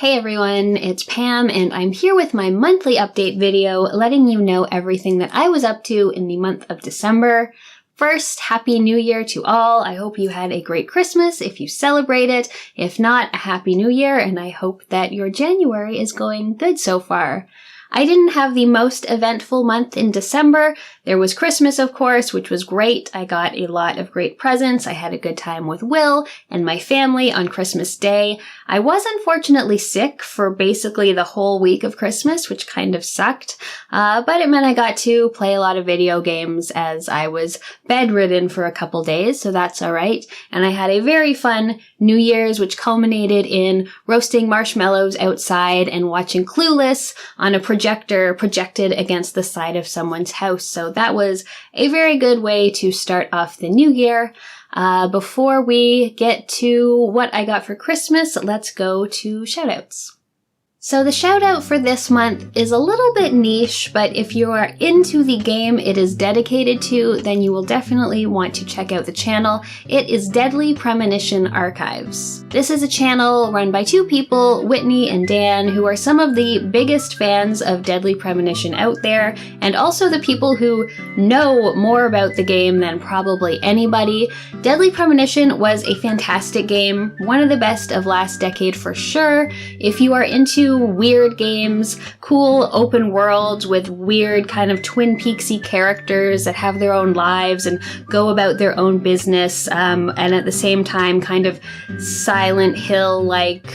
Hey everyone, it's Pam and I'm here with my monthly update video letting you know everything that I was up to in the month of December. First, Happy New Year to all. I hope you had a great Christmas if you celebrate it. If not, a Happy New Year, and I hope that your January is going good so far. I didn't have the most eventful month in December. There was Christmas, of course, which was great. I got a lot of great presents. I had a good time with Will and my family on Christmas Day. I was unfortunately sick for basically the whole week of Christmas, which kind of sucked. But it meant I got to play a lot of video games as I was bedridden for a couple days, so that's all right. And I had a very fun New Year's, which culminated in roasting marshmallows outside and watching Clueless on a projector projected against the side of someone's house. So that was a very good way to start off the new year. Before we get to what I got for Christmas, let's go to shoutouts. So the shout out for this month is a little bit niche, but if you are into the game it is dedicated to, then you will definitely want to check out the channel. It is Deadly Premonition Archives. This is a channel run by two people, Whitney and Dan, who are some of the biggest fans of Deadly Premonition out there, and also the people who know more about the game than probably anybody. Deadly Premonition was a fantastic game, one of the best of last decade for sure. If you are into weird games, cool open worlds with weird kind of Twin Peaksy characters that have their own lives and go about their own business, and at the same time kind of Silent Hill-like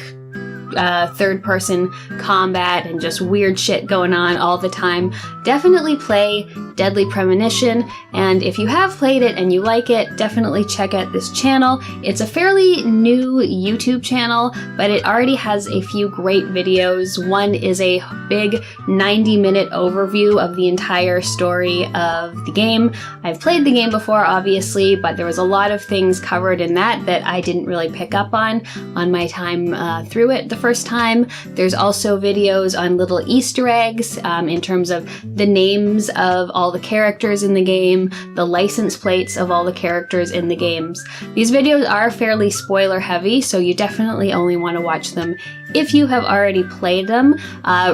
third-person combat and just weird shit going on all the time, definitely play Deadly Premonition. And if you have played it and you like it, definitely check out this channel. It's a fairly new YouTube channel, but it already has a few great videos. One is a big 90-minute overview of the entire story of the game. I've played the game before, obviously, but there was a lot of things covered in that I didn't really pick up on my time through it the first time. There's also videos on little Easter eggs in terms of the names of all the characters in the game, the license plates of all the characters in the games. These videos are fairly spoiler heavy, so you definitely only want to watch them if you have already played them.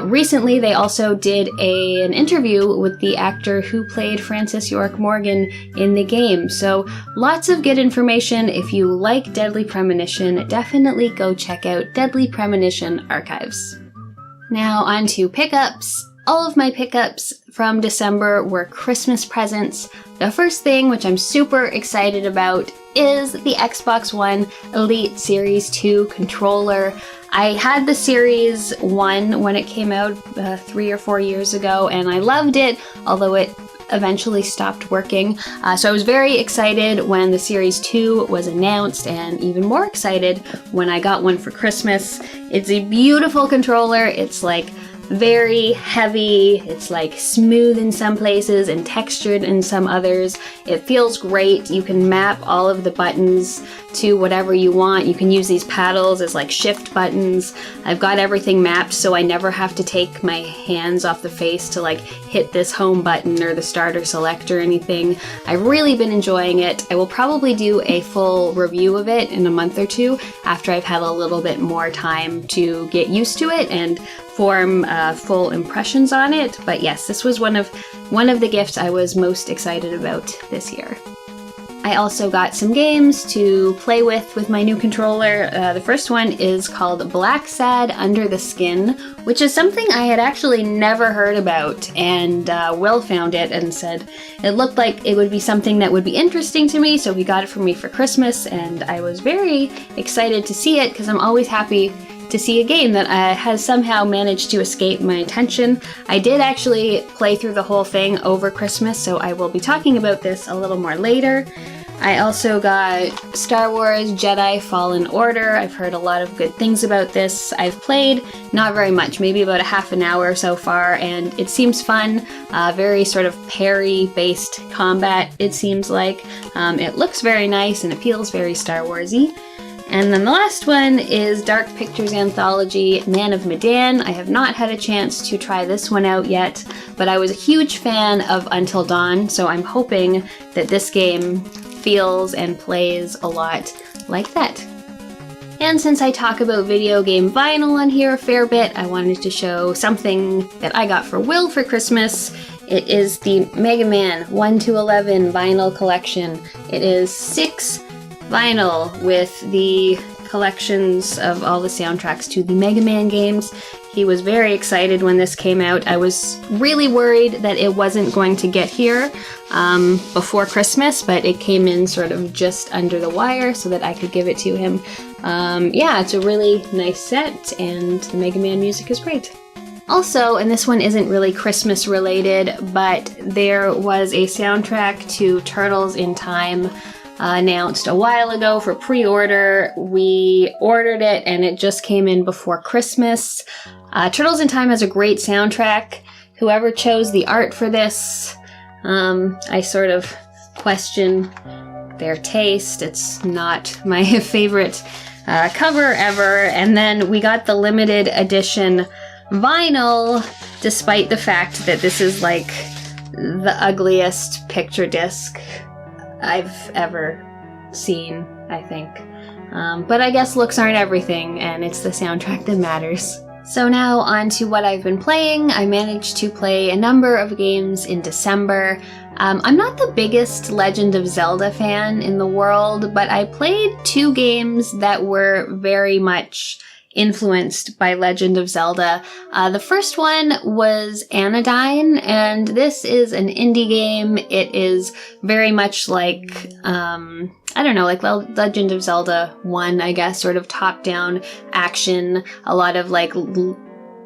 Recently they also did an interview with the actor who played Francis York Morgan in the game, so lots of good information. If you like Deadly Premonition, definitely go check out Deadly Premonition Archives. Now on to pickups. All of my pickups from December were Christmas presents. The first thing, which I'm super excited about, is the Xbox One Elite Series 2 controller. I had the Series 1 when it came out 3 or 4 years ago, and I loved it, although it eventually stopped working. So I was very excited when the Series 2 was announced, and even more excited when I got one for Christmas. It's a beautiful controller. It's like very heavy, it's like smooth in some places and textured in some others. It feels great. You can map all of the buttons to whatever you want. You can use these paddles as like shift buttons. I've got everything mapped so I never have to take my hands off the face to like hit this home button or the start or select or anything. I've really been enjoying it. I will probably do a full review of it in a month or two after I've had a little bit more time to get used to it and form full impressions on it. But yes, this was one of the gifts I was most excited about this year. I also got some games to play with my new controller. The first one is called Blacksad Under the Skin, which is something I had actually never heard about, and Will found it and said it looked like it would be something that would be interesting to me, so he got it for me for Christmas, and I was very excited to see it because I'm always happy to see a game that has somehow managed to escape my attention. I did actually play through the whole thing over Christmas, so I will be talking about this a little more later. I also got Star Wars Jedi Fallen Order. I've heard a lot of good things about this. I've played not very much, maybe about a half an hour so far, and it seems fun. Very sort of parry-based combat, it seems like. It looks very nice and it feels very Star Wars-y. And then the last one is Dark Pictures Anthology Man of Medan. I have not had a chance to try this one out yet, but I was a huge fan of Until Dawn, so I'm hoping that this game feels and plays a lot like that. And since I talk about video game vinyl on here a fair bit, I wanted to show something that I got for Will for Christmas. It is the Mega Man 1 to 11 vinyl collection. It is 6 vinyl with the collections of all the soundtracks to the Mega Man games. He was very excited when this came out. I was really worried that it wasn't going to get here before Christmas, but it came in sort of just under the wire so that I could give it to him. Yeah, it's a really nice set, and the Mega Man music is great. Also, and this one isn't really Christmas related, but there was a soundtrack to Turtles in Time announced a while ago for pre-order. We ordered it and it just came in before Christmas. Turtles in Time has a great soundtrack. Whoever chose the art for this, I sort of question their taste. It's not my favorite cover ever. And then we got the limited edition vinyl, despite the fact that this is like the ugliest picture disc I've ever seen, I think. But I guess looks aren't everything, and it's the soundtrack that matters. So now on to what I've been playing. I managed to play a number of games in December. I'm not the biggest Legend of Zelda fan in the world, but I played 2 games that were very much influenced by Legend of Zelda. The first one was Anodyne, and this is an indie game. It is very much like, I don't know, like Legend of Zelda 1, I guess, sort of top-down action, a lot of like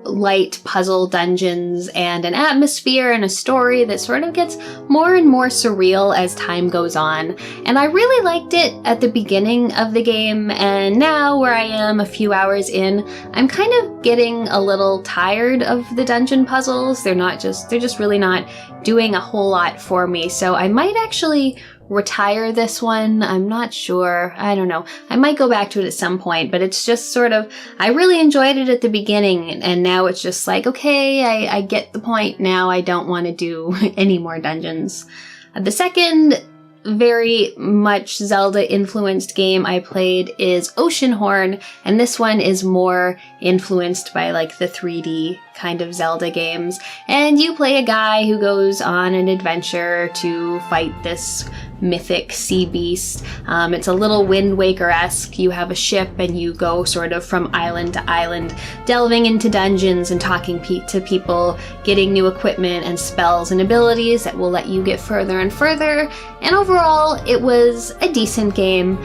light puzzle dungeons, and an atmosphere and a story that sort of gets more and more surreal as time goes on. And I really liked it at the beginning of the game, and now where I am a few hours in, I'm kind of getting a little tired of the dungeon puzzles. They're just really not doing a whole lot for me. So I might actually retire this one. I'm not sure. I don't know. I might go back to it at some point, but it's just sort of, I really enjoyed it at the beginning, and now it's just like, okay, I get the point now. I don't want to do any more dungeons. The second very much Zelda-influenced game I played is Oceanhorn, and this one is more influenced by like the 3D kind of Zelda games. And you play a guy who goes on an adventure to fight this mythic sea beast. It's a little Wind Waker-esque. You have a ship and you go sort of from island to island, delving into dungeons and talking to people, getting new equipment and spells and abilities that will let you get further and further. And overall, it was a decent game.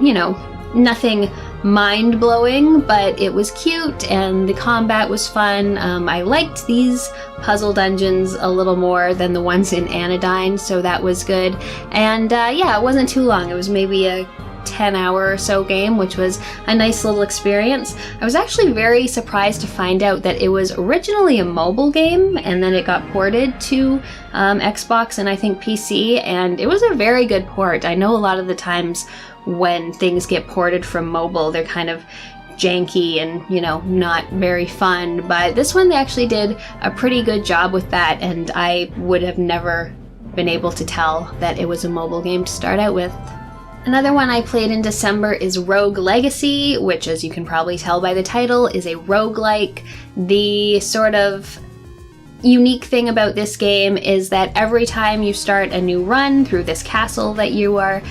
You know, nothing mind-blowing, but it was cute and the combat was fun. I liked these puzzle dungeons a little more than the ones in Anodyne, so that was good. And yeah, it wasn't too long. It was maybe a 10-hour or so game, which was a nice little experience. I was actually very surprised to find out that it was originally a mobile game and then it got ported to Xbox and I think PC, and it was a very good port. I know a lot of the times when things get ported from mobile, they're kind of janky and, you know, not very fun, but this one they actually did a pretty good job with that, and I would have never been able to tell that it was a mobile game to start out with. Another one I played in December is Rogue Legacy, which, as you can probably tell by the title, is a roguelike. The sort of unique thing about this game is that every time you start a new run through this castle that you are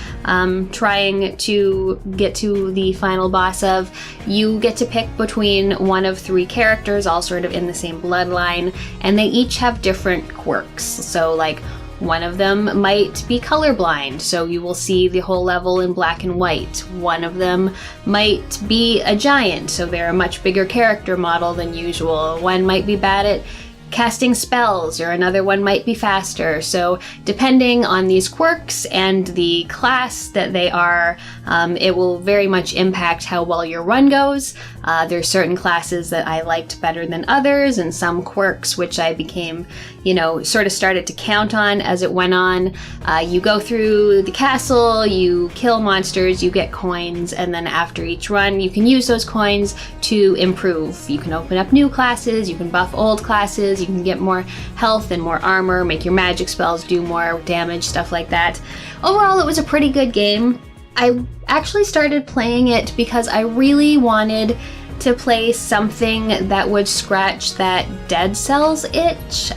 trying to get to the final boss of, you get to pick between one of 3 characters, all sort of in the same bloodline, and they each have different quirks. So like, one of them might be colorblind, so you will see the whole level in black and white. One of them might be a giant, so they're a much bigger character model than usual. One might be bad at casting spells, or another one might be faster. So depending on these quirks and the class that they are, it will very much impact how well your run goes. There's certain classes that I liked better than others, and some quirks which I became, you know, sort of started to count on as it went on. You go through the castle, you kill monsters, you get coins, and then after each run you can use those coins to improve. You can open up new classes, you can buff old classes, you can get more health and more armor, make your magic spells do more damage, stuff like that. Overall, it was a pretty good game. I actually started playing it because I really wanted to play something that would scratch that Dead Cells itch.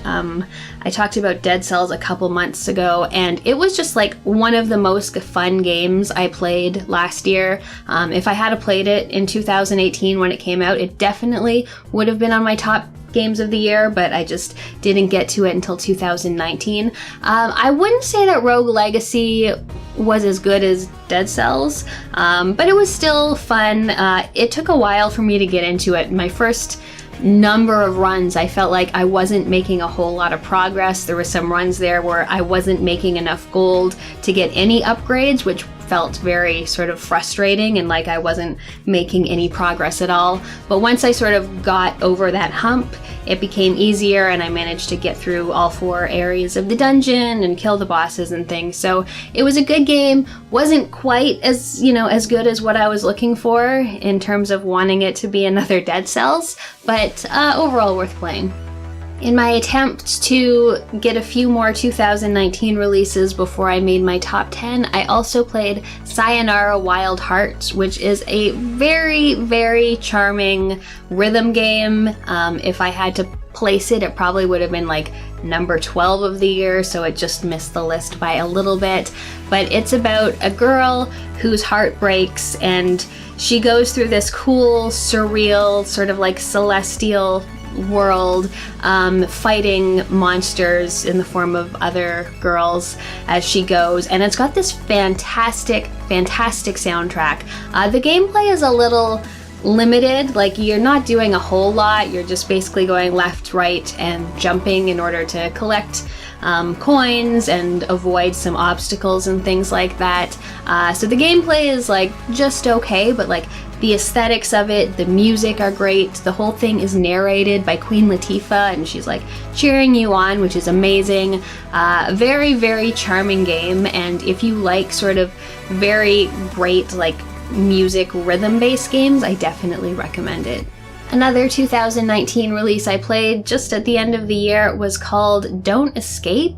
I talked about Dead Cells a couple months ago, and it was just like one of the most fun games I played last year. If I had played it in 2018 when it came out, it definitely would have been on my top games of the year, but I just didn't get to it until 2019. I wouldn't say that Rogue Legacy was as good as Dead Cells, but it was still fun. It took a while for me to get into it. My first number of runs, I felt like I wasn't making a whole lot of progress. There were some runs there where I wasn't making enough gold to get any upgrades, which felt very sort of frustrating and like I wasn't making any progress at all. But once I sort of got over that hump, it became easier and I managed to get through all 4 areas of the dungeon and kill the bosses and things. So it was a good game. Wasn't quite as, as good as what I was looking for in terms of wanting it to be another Dead Cells, but overall worth playing. In my attempt to get a few more 2019 releases before I made my top 10, I also played Sayonara Wild Hearts, which is a very, very charming rhythm game. If I had to place it, it probably would have been like number 12 of the year, so it just missed the list by a little bit. But it's about a girl whose heart breaks, and she goes through this cool, surreal, sort of like celestial world, fighting monsters in the form of other girls as she goes, and it's got this fantastic soundtrack. The gameplay is a little limited, like you're not doing a whole lot, you're just basically going left, right, and jumping in order to collect coins and avoid some obstacles and things like that. So the gameplay is like just okay, but like the aesthetics of it, the music are great. The whole thing is narrated by Queen Latifah, and she's like cheering you on, which is amazing. Very, very charming game, and if you like sort of very great like music rhythm-based games, I definitely recommend it. Another 2019 release I played just at the end of the year was called Don't Escape.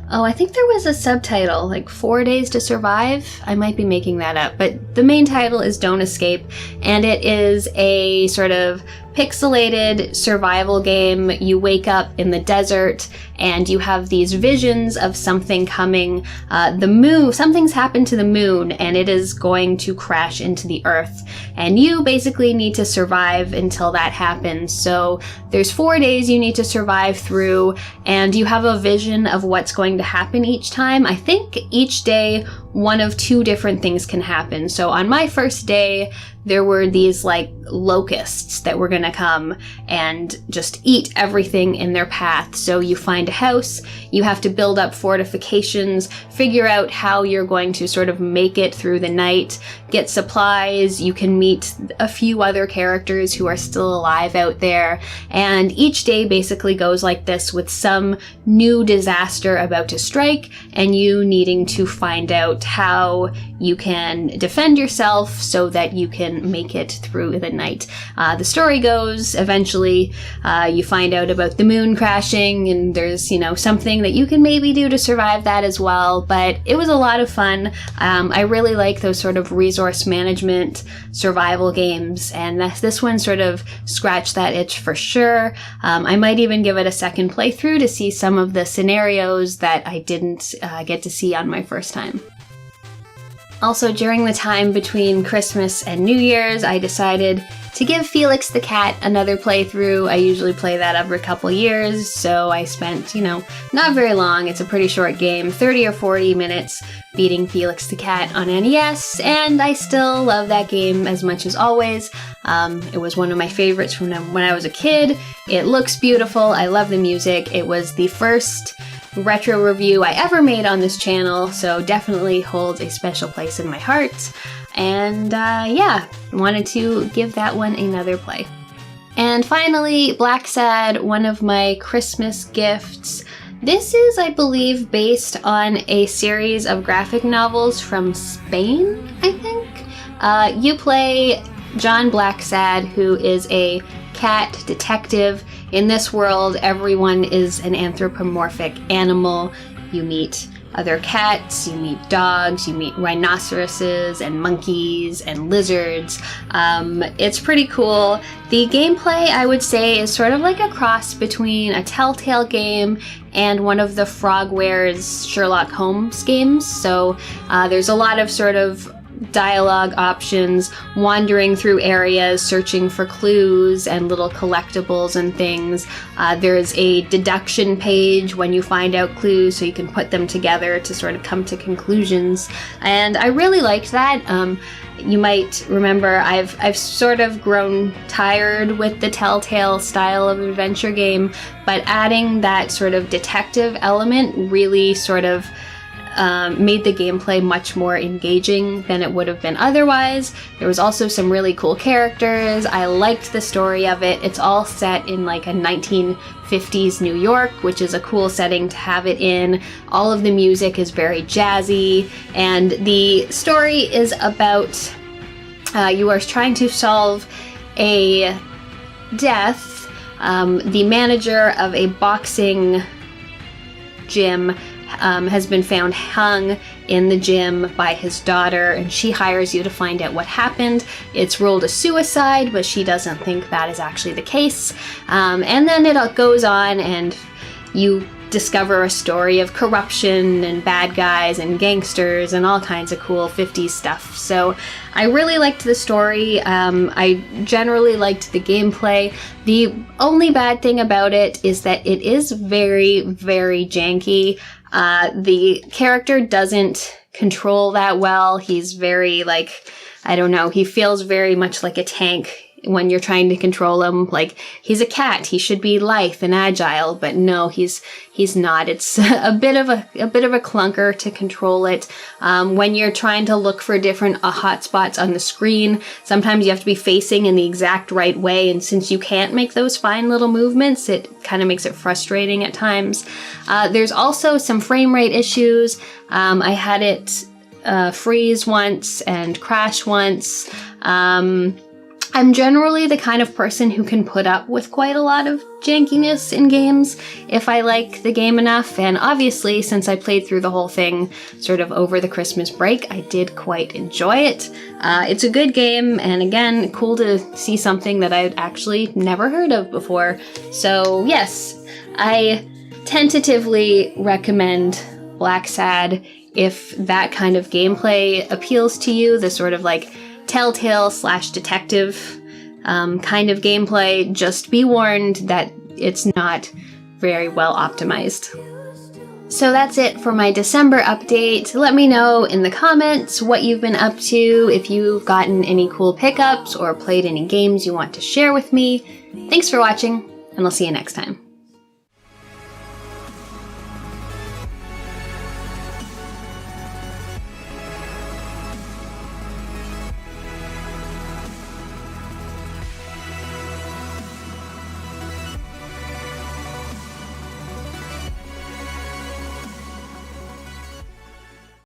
Oh, I think there was a subtitle, like 4 Days to Survive. I might be making that up, but the main title is Don't Escape, and it is a sort of pixelated survival game. You wake up in the desert and you have these visions of something coming. The moon, something's happened to the moon and it is going to crash into the earth. And you basically need to survive until that happens. So there's 4 days you need to survive through, and you have a vision of what's going to happen each time. I think each day one of 2 different things can happen. So on my first day, there were these like locusts that were gonna come and just eat everything in their path. So you find a house, you have to build up fortifications, figure out how you're going to sort of make it through the night, get supplies, you can meet a few other characters who are still alive out there, and each day basically goes like this with some new disaster about to strike and you needing to find out how you can defend yourself so that you can make it through the night. The story goes, eventually you find out about the moon crashing, and there's, something that you can maybe do to survive that as well, but it was a lot of fun. I really like those sort of resource management survival games, and this one sort of scratched that itch for sure. I might even give it a second playthrough to see some of the scenarios that I didn't get to see on my first time. Also, during the time between Christmas and New Year's, I decided to give Felix the Cat another playthrough. I usually play that every couple years, so I spent, not very long. It's a pretty short game, 30 or 40 minutes, beating Felix the Cat on NES, and I still love that game as much as always. It was one of my favorites from when I was a kid. It looks beautiful. I love the music. It was the first retro review I ever made on this channel, so definitely holds a special place in my heart. And wanted to give that one another play. And finally, Blacksad, one of my Christmas gifts. This is, I believe, based on a series of graphic novels from Spain, I think. You play John Blacksad, who is a cat detective. In this world, everyone is an anthropomorphic animal. You meet other cats, you meet dogs, you meet rhinoceroses and monkeys and lizards. It's pretty cool. The gameplay, I would say, is sort of like a cross between a Telltale game and one of the Frogware's Sherlock Holmes games. So there's a lot of sort of dialogue options, wandering through areas, searching for clues and little collectibles and things. There's a deduction page when you find out clues, so you can put them together to sort of come to conclusions. And I really liked that. You might remember I've sort of grown tired with the Telltale style of adventure game, but adding that sort of detective element really sort of made the gameplay much more engaging than it would have been otherwise. There was also some really cool characters. I liked the story of it. It's all set in like a 1950s New York, which is a cool setting to have it in. All of the music is very jazzy, and the story is about you are trying to solve a death. The manager of a boxing gym has been found hung in the gym by his daughter, and she hires you to find out what happened. It's ruled a suicide, but she doesn't think that is actually the case. And then it all goes on, and you discover a story of corruption and bad guys and gangsters and all kinds of cool 50s stuff. So I really liked the story. I generally liked the gameplay. The only bad thing about it is that it is very, very janky. The character doesn't control that well. He's very, like, I don't know, he feels very much like a tank when you're trying to control him. Like, he's a cat, he should be lithe and agile, but no, he's not. It's a bit of a clunker to control it. When you're trying to look for different hotspots on the screen, sometimes you have to be facing in the exact right way, and since you can't make those fine little movements, it kind of makes it frustrating at times. There's also some frame rate issues. I had it freeze once and crash once. I'm generally the kind of person who can put up with quite a lot of jankiness in games if I like the game enough, and obviously since I played through the whole thing sort of over the Christmas break, I did quite enjoy it. It's a good game, and again, cool to see something that I'd actually never heard of before. So yes, I tentatively recommend Blacksad if that kind of gameplay appeals to you, the sort of like Telltale / detective kind of gameplay. Just be warned that it's not very well optimized. So that's it for my December update. Let me know in the comments what you've been up to, if you've gotten any cool pickups or played any games you want to share with me. Thanks for watching, and I'll see you next time.